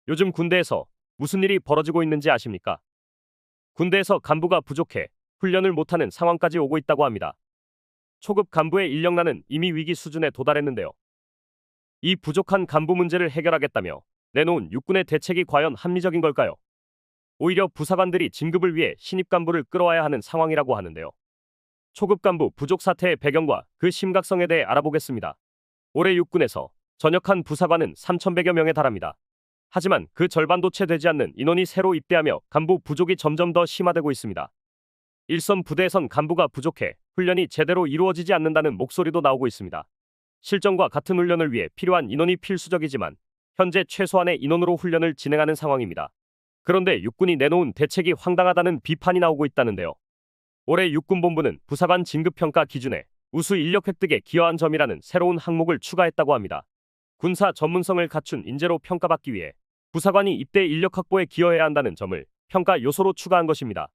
요즘 군대에서 무슨 일이 벌어지고 있는지 아십니까? 군대에서 간부가 부족해 훈련을 못하는 상황까지 오고 있다고 합니다. 초급 간부의 인력난은 이미 위기 수준에 도달했는데요. 이 부족한 간부 문제를 해결하겠다며 내놓은 육군의 대책이 과연 합리적인 걸까요? 오히려 부사관들이 진급을 위해 신입 간부를 끌어와야 하는 상황이라고 하는데요. 초급 간부 부족 사태의 배경과 그 심각성에 대해 알아보겠습니다. 올해 육군에서 전역한 부사관은 3,100여 명에 달합니다. 하지만 그 절반도 채 되지 않는 인원이 새로 입대하며 간부 부족이 점점 더 심화되고 있습니다. 일선 부대에선 간부가 부족해 훈련이 제대로 이루어지지 않는다는 목소리도 나오고 있습니다. 실전과 같은 훈련을 위해 필요한 인원이 필수적이지만 현재 최소한의 인원으로 훈련을 진행하는 상황입니다. 그런데 육군이 내놓은 대책이 황당하다는 비판이 나오고 있다는데요. 올해 육군본부는 부사관 진급평가 기준에 우수 인력 획득에 기여한 점이라는 새로운 항목을 추가했다고 합니다. 군사 전문성을 갖춘 인재로 평가받기 위해 부사관이 입대 인력 확보에 기여해야 한다는 점을 평가 요소로 추가한 것입니다.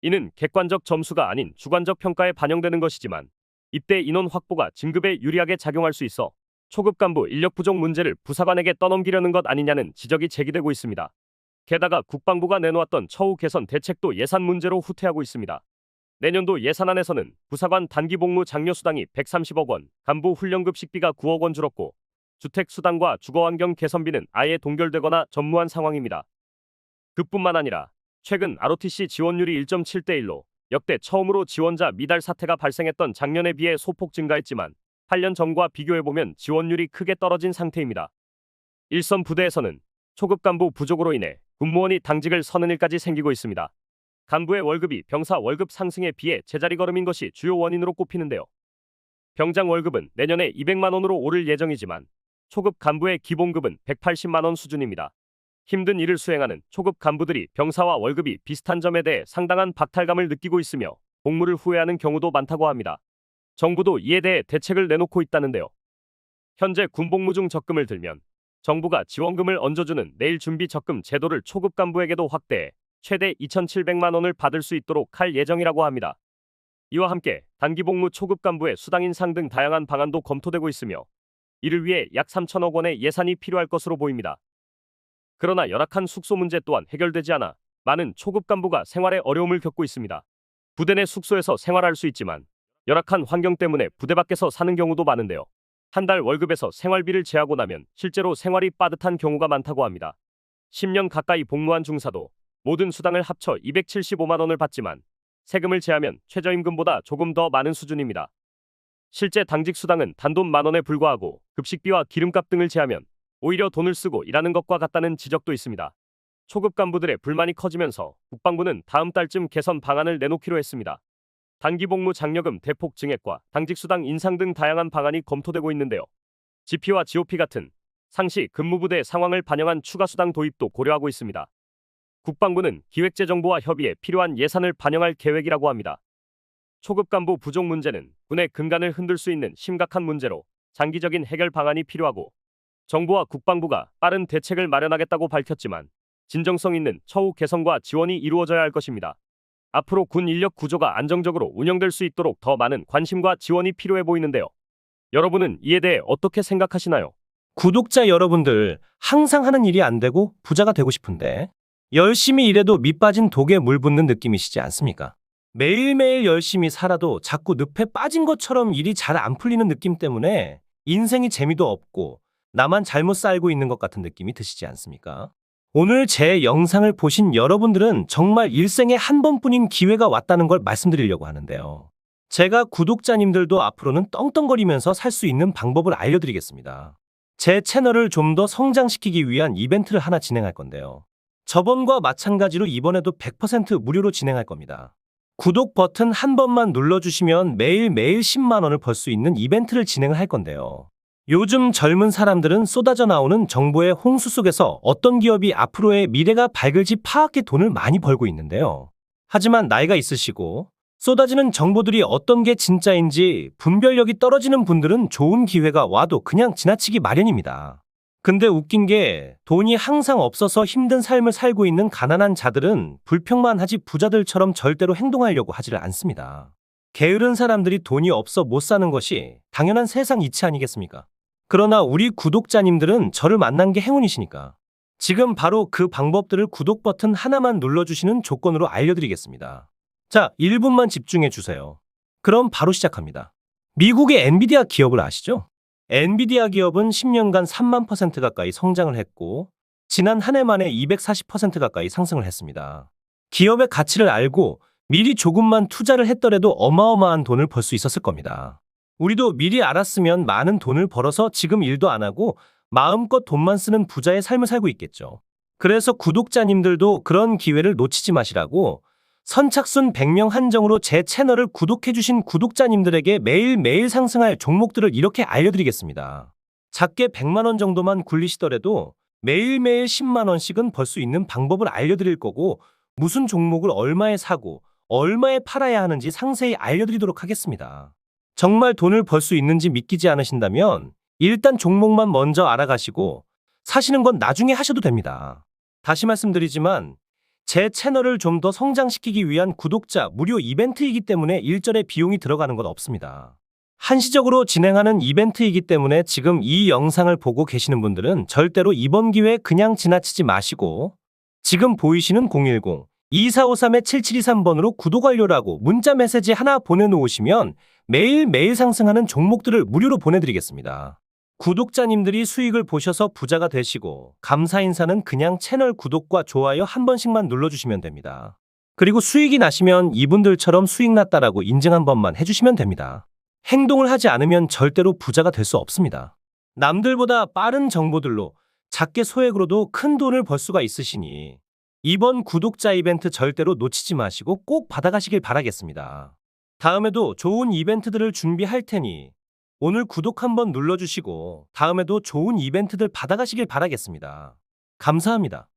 이는 객관적 점수가 아닌 주관적 평가에 반영되는 것이지만 입대 인원 확보가 진급에 유리하게 작용할 수 있어 초급 간부 인력 부족 문제를 부사관에게 떠넘기려는 것 아니냐는 지적이 제기되고 있습니다. 게다가 국방부가 내놓았던 처우 개선 대책도 예산 문제로 후퇴하고 있습니다. 내년도 예산안에서는 부사관 단기 복무 장려 수당이 130억 원, 간부 훈련급 식비가 9억 원 줄었고 주택 수당과 주거환경 개선비는 아예 동결되거나 전무한 상황입니다. 그뿐만 아니라 최근 ROTC 지원율이 1.7대 1로 역대 처음으로 지원자 미달 사태가 발생했던 작년에 비해 소폭 증가했지만 8년 전과 비교해보면 지원율이 크게 떨어진 상태입니다. 일선 부대에서는 초급 간부 부족으로 인해 군무원이 당직을 서는 일까지 생기고 있습니다. 간부의 월급이 병사 월급 상승에 비해 제자리 걸음인 것이 주요 원인으로 꼽히는데요. 병장 월급은 내년에 200만 원으로 오를 예정이지만 초급 간부의 기본급은 180만 원 수준입니다. 힘든 일을 수행하는 초급 간부들이 병사와 월급이 비슷한 점에 대해 상당한 박탈감을 느끼고 있으며 복무를 후회하는 경우도 많다고 합니다. 정부도 이에 대해 대책을 내놓고 있다는데요. 현재 군복무 중 적금을 들면 정부가 지원금을 얹어주는 내일 준비 적금 제도를 초급 간부에게도 확대해 최대 2,700만 원을 받을 수 있도록 할 예정이라고 합니다. 이와 함께 단기 복무 초급 간부의 수당 인상 등 다양한 방안도 검토되고 있으며 이를 위해 약 3천억 원의 예산이 필요할 것으로 보입니다. 그러나 열악한 숙소 문제 또한 해결되지 않아 많은 초급 간부가 생활에 어려움을 겪고 있습니다. 부대 내 숙소에서 생활할 수 있지만 열악한 환경 때문에 부대 밖에서 사는 경우도 많은데요. 한 달 월급에서 생활비를 제하고 나면 실제로 생활이 빠듯한 경우가 많다고 합니다. 10년 가까이 복무한 중사도 모든 수당을 합쳐 275만 원을 받지만 세금을 제하면 최저임금보다 조금 더 많은 수준입니다. 실제 당직 수당은 단돈 10,000원에 불과하고 급식비와 기름값 등을 제하면 오히려 돈을 쓰고 일하는 것과 같다는 지적도 있습니다. 초급 간부들의 불만이 커지면서 국방부는 다음 달쯤 개선 방안을 내놓기로 했습니다. 단기 복무 장려금 대폭 증액과 당직 수당 인상 등 다양한 방안이 검토되고 있는데요. GP와 GOP 같은 상시 근무부대 상황을 반영한 추가 수당 도입도 고려하고 있습니다. 국방부는 기획재정부와 협의해 필요한 예산을 반영할 계획이라고 합니다. 초급 간부 부족 문제는 군의 근간을 흔들 수 있는 심각한 문제로 장기적인 해결 방안이 필요하고 정부와 국방부가 빠른 대책을 마련하겠다고 밝혔지만 진정성 있는 처우 개선과 지원이 이루어져야 할 것입니다. 앞으로 군 인력 구조가 안정적으로 운영될 수 있도록 더 많은 관심과 지원이 필요해 보이는데요. 여러분은 이에 대해 어떻게 생각하시나요? 구독자 여러분들, 항상 하는 일이 안 되고 부자가 되고 싶은데 열심히 일해도 밑 빠진 독에 물 붓는 느낌이시지 않습니까? 매일매일 열심히 살아도 자꾸 늪에 빠진 것처럼 일이 잘 안 풀리는 느낌 때문에 인생이 재미도 없고 나만 잘못 살고 있는 것 같은 느낌이 드시지 않습니까? 오늘 제 영상을 보신 여러분들은 정말 일생에 한 번뿐인 기회가 왔다는 걸 말씀드리려고 하는데요. 제가 구독자님들도 앞으로는 떵떵거리면서 살 수 있는 방법을 알려드리겠습니다. 제 채널을 좀 더 성장시키기 위한 이벤트를 하나 진행할 건데요. 저번과 마찬가지로 이번에도 100% 무료로 진행할 겁니다. 구독 버튼 한 번만 눌러주시면 매일매일 10만 원을 벌 수 있는 이벤트를 진행을 할 건데요. 요즘 젊은 사람들은 쏟아져 나오는 정보의 홍수 속에서 어떤 기업이 앞으로의 미래가 밝을지 파악해 돈을 많이 벌고 있는데요. 하지만 나이가 있으시고 쏟아지는 정보들이 어떤 게 진짜인지 분별력이 떨어지는 분들은 좋은 기회가 와도 그냥 지나치기 마련입니다. 근데 웃긴 게 돈이 항상 없어서 힘든 삶을 살고 있는 가난한 자들은 불평만 하지 부자들처럼 절대로 행동하려고 하지를 않습니다. 게으른 사람들이 돈이 없어 못 사는 것이 당연한 세상 이치 아니겠습니까? 그러나 우리 구독자님들은 저를 만난 게 행운이시니까 지금 바로 그 방법들을 구독 버튼 하나만 눌러주시는 조건으로 알려드리겠습니다. 자, 1분만 집중해 주세요. 그럼 바로 시작합니다. 미국의 엔비디아 기업을 아시죠? 엔비디아 기업은 10년간 3만 % 가까이 성장을 했고 지난 한 해 만에 240% 가까이 상승을 했습니다. 기업의 가치를 알고 미리 조금만 투자를 했더라도 어마어마한 돈을 벌 수 있었을 겁니다. 우리도 미리 알았으면 많은 돈을 벌어서 지금 일도 안 하고 마음껏 돈만 쓰는 부자의 삶을 살고 있겠죠. 그래서 구독자님들도 그런 기회를 놓치지 마시라고 선착순 100명 한정으로 제 채널을 구독해주신 구독자님들에게 매일매일 상승할 종목들을 이렇게 알려드리겠습니다. 작게 100만 원 정도만 굴리시더라도 매일매일 10만 원씩은 벌 수 있는 방법을 알려드릴 거고 무슨 종목을 얼마에 사고 얼마에 팔아야 하는지 상세히 알려드리도록 하겠습니다. 정말 돈을 벌 수 있는지 믿기지 않으신다면 일단 종목만 먼저 알아가시고 사시는 건 나중에 하셔도 됩니다. 다시 말씀드리지만 제 채널을 좀 더 성장시키기 위한 구독자 무료 이벤트이기 때문에 일절의 비용이 들어가는 건 없습니다. 한시적으로 진행하는 이벤트이기 때문에 지금 이 영상을 보고 계시는 분들은 절대로 이번 기회에 그냥 지나치지 마시고 지금 보이시는 010-2453-7723번으로 구독 완료라고 문자 메시지 하나 보내놓으시면 매일매일 상승하는 종목들을 무료로 보내드리겠습니다. 구독자님들이 수익을 보셔서 부자가 되시고 감사 인사는 그냥 채널 구독과 좋아요 한 번씩만 눌러주시면 됩니다. 그리고 수익이 나시면 이분들처럼 수익 났다라고 인증 한 번만 해주시면 됩니다. 행동을 하지 않으면 절대로 부자가 될 수 없습니다. 남들보다 빠른 정보들로 작게 소액으로도 큰 돈을 벌 수가 있으시니 이번 구독자 이벤트 절대로 놓치지 마시고 꼭 받아가시길 바라겠습니다. 다음에도 좋은 이벤트들을 준비할 테니 오늘 구독 한번 눌러주시고 다음에도 좋은 이벤트들 받아가시길 바라겠습니다. 감사합니다.